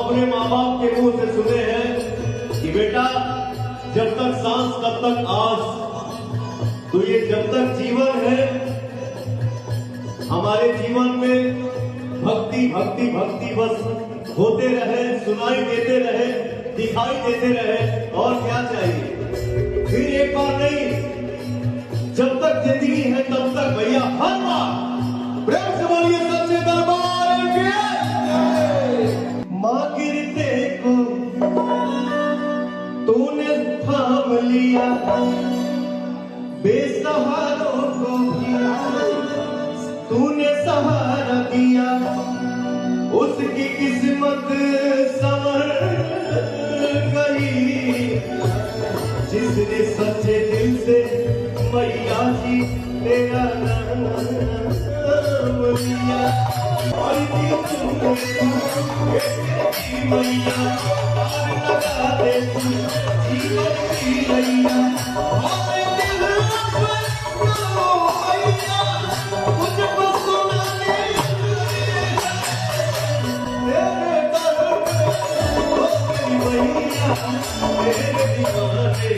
अपने माँ बाप के मुंह से सुने हैं कि बेटा जब तक सांस तब तक आस, तो ये जब तक जीवन है हमारे जीवन में भक्ति भक्ति भक्ति बस होते रहे, सुनाई देते रहे, दिखाई देते रहे, और क्या चाहिए। फिर एक बार नहीं, जब तक जिंदगी है तब तक भैया हर बार प्रेम से बोलिए सच्चे दरबार के। माँ गिरते को तूने थाम लिया, बेसहारों को भी तूने सहारा दिया, उसकी किस्मत संवर गई जिसने सच्चे दिल से मैया जी तेरा नाम लिया। और मैया लगा दे जीवन की मैया, मुझको सुना दे तेरे दर पे मैया तेरे दीवाने।